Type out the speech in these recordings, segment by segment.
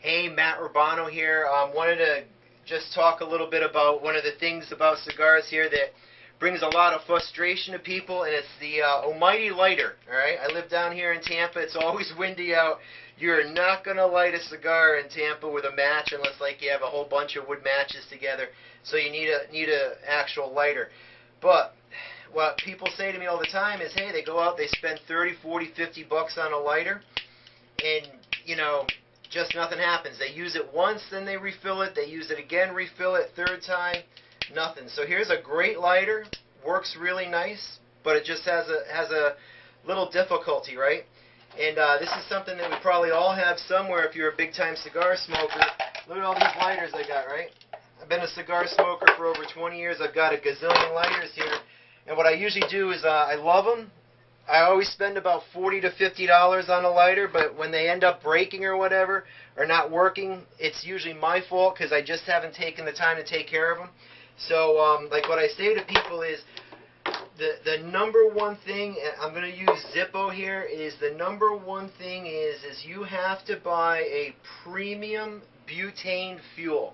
Hey, Matt Urbano here. Wanted to just talk a little bit about one of the things about cigars here that brings a lot of frustration to people, and it's the almighty lighter. All right, I live down here in Tampa. It's always windy out. You're not gonna light a cigar in Tampa with a match unless like you have a whole bunch of wood matches together. So you need a actual lighter. But what people say to me all the time is, hey, they go out, they spend 30, 40, 50 bucks on a lighter, and just nothing happens. They use it once, then they refill it. They use it again, refill it, third time, nothing. So here's a great lighter, works really nice, but it just has a little difficulty, right? And this is something that we probably all have somewhere if you're a big-time cigar smoker. Look at all these lighters I got, right? I've been a cigar smoker for over 20 years. I've got a gazillion lighters here. And what I usually do is I love them. I always spend about $40 to $50 on a lighter, but when they end up breaking or whatever, or not working, it's usually my fault because I just haven't taken the time to take care of them. So, like what I say to people is, the number one thing, I'm going to use Zippo here, is the number one thing is you have to buy a premium butane fuel.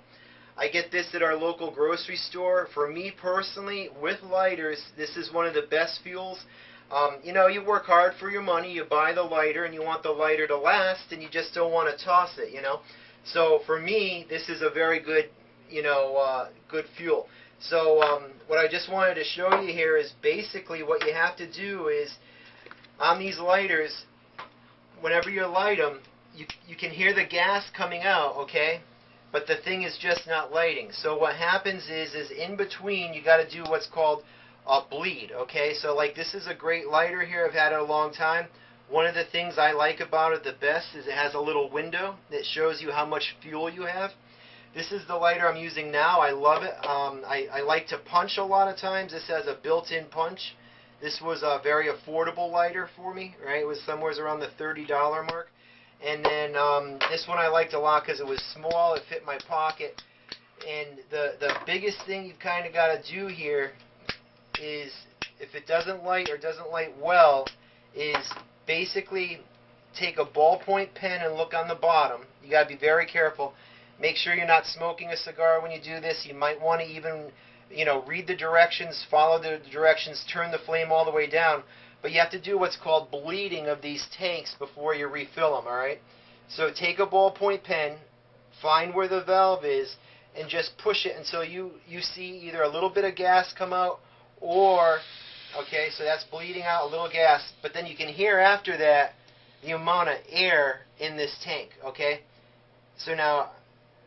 I get this at our local grocery store. For me personally, with lighters, this is one of the best fuels. You work hard for your money, you buy the lighter, and you want the lighter to last, and you just don't want to toss it, So for me, this is a very good, good fuel. So what I just wanted to show you here is basically what you have to do is, on these lighters, whenever you light them, you can hear the gas coming out, okay? But the thing is just not lighting. So what happens is in between, you got to do what's called a bleed, okay? So like this is a great lighter here. I've had it a long time. One of the things I like about it the best is it has a little window that shows you how much fuel you have. This is the lighter I'm using now. I love it. I like to punch a lot of times. This has a built-in punch. This was a very affordable lighter for me, right? It was somewhere around the $30 mark. And then this one I liked a lot because it was small. It fit my pocket. And the biggest thing you've kind of got to do here is, if it doesn't light or doesn't light well, is basically take a ballpoint pen and look on the bottom. You got to be very careful. Make sure you're not smoking a cigar when you do this. You might want to even, read the directions, follow the directions, turn the flame all the way down. But you have to do what's called bleeding of these tanks before you refill them, all right? So take a ballpoint pen, find where the valve is, and just push it until you see either a little bit of gas come out, or, okay, so that's bleeding out a little gas, but then you can hear after that the amount of air in this tank, okay? So now,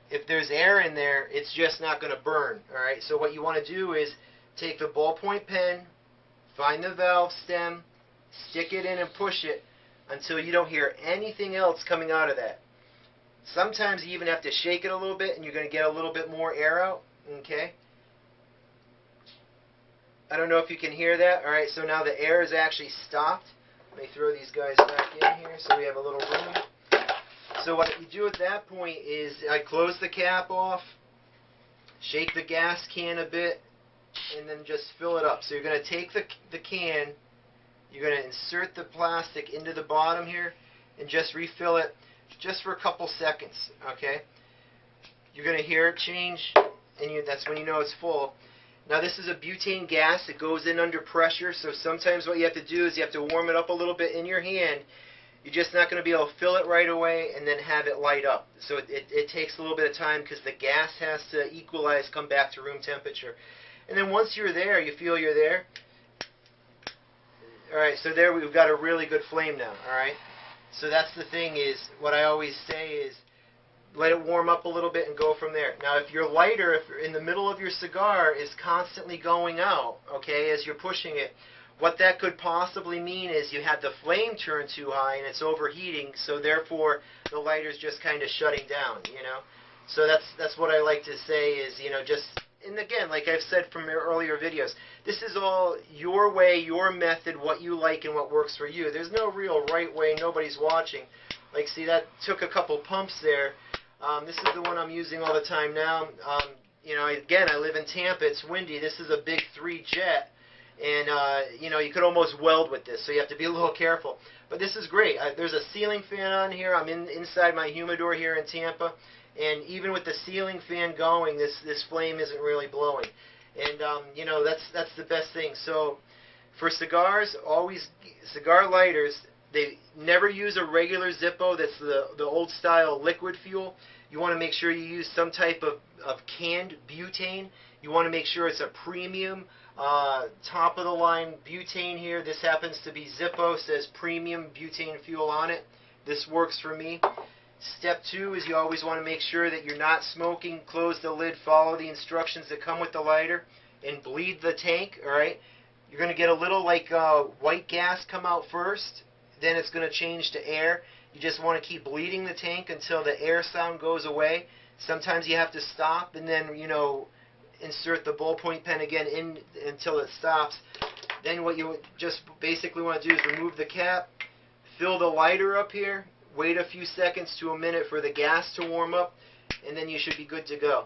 if there's air in there, it's just not going to burn, all right? So what you want to do is take the ballpoint pen, find the valve stem, stick it in and push it until you don't hear anything else coming out of that. Sometimes you even have to shake it a little bit and you're going to get a little bit more air out, okay? I don't know if you can hear that. All right, so now the air is actually stopped. Let me throw these guys back in here so we have a little room. So what you do at that point is I close the cap off, shake the gas can a bit, and then just fill it up. So you're going to take the can, you're going to insert the plastic into the bottom here, and just refill it just for a couple seconds, okay? You're going to hear it change, and that's when you know it's full. Now this is a butane gas. It goes in under pressure, so sometimes what you have to do is you have to warm it up a little bit in your hand. You're just not going to be able to fill it right away and then have it light up. So it takes a little bit of time because the gas has to equalize, come back to room temperature. And then once you're there, you feel you're there. Alright, so there we've got a really good flame now, alright? So that's the thing is, what I always say is, let it warm up a little bit and go from there. Now if your lighter, if you're in the middle of your cigar, is constantly going out, okay, as you're pushing it, what that could possibly mean is you had the flame turned too high and it's overheating, so therefore the lighter's just kind of shutting down, So that's what I like to say is, just, and again, like I've said from earlier videos, this is all your way, your method, what you like and what works for you. There's no real right way, nobody's watching. Like, see, that took a couple pumps there. This is the one I'm using all the time now. Again, I live in Tampa. It's windy. This is a big 3 jet. and you know, you could almost weld with this, so you have to be a little careful. But this is great. There's a ceiling fan on here. I'm inside my humidor here in Tampa, and even with the ceiling fan going, this flame isn't really blowing. And you know, that's the best thing. So for cigars, always cigar lighters, they never use a regular Zippo. That's the old style liquid fuel. You want to make sure you use some type of canned butane. You want to make sure it's a premium top of the line butane here. This happens to be Zippo, says premium butane fuel on it. This works for me. Step 2 is you always want to make sure that you're not smoking. Close the lid, follow the instructions that come with the lighter, and bleed the tank. Alright, you're going to get a little like white gas come out first, then it's going to change to air. You just want to keep bleeding the tank until the air sound goes away. Sometimes you have to stop and then, you know, insert the ballpoint pen again in until it stops. Then what you just basically want to do is remove the cap, fill the lighter up here, wait a few seconds to a minute for the gas to warm up, and then you should be good to go.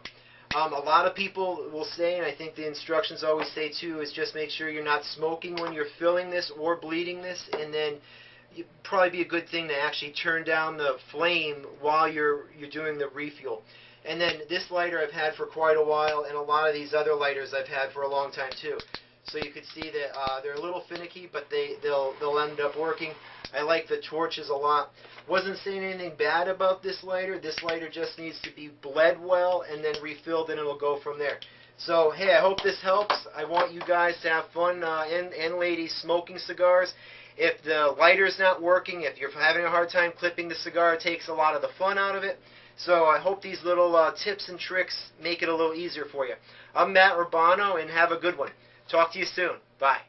A lot of people will say, and I think the instructions always say too, is just make sure you're not smoking when you're filling this or bleeding this, and then it'd probably be a good thing to actually turn down the flame while you're doing the refuel. And then this lighter I've had for quite a while, and a lot of these other lighters I've had for a long time too. So you can see that they're a little finicky, but they'll end up working. I like the torches a lot. Wasn't saying anything bad about this lighter. This lighter just needs to be bled well and then refilled, and it'll go from there. So hey, I hope this helps. I want you guys to have fun, and ladies, smoking cigars. If the lighter's not working, if you're having a hard time clipping the cigar, it takes a lot of the fun out of it. So I hope these little tips and tricks make it a little easier for you. I'm Matt Urbano, and have a good one. Talk to you soon. Bye.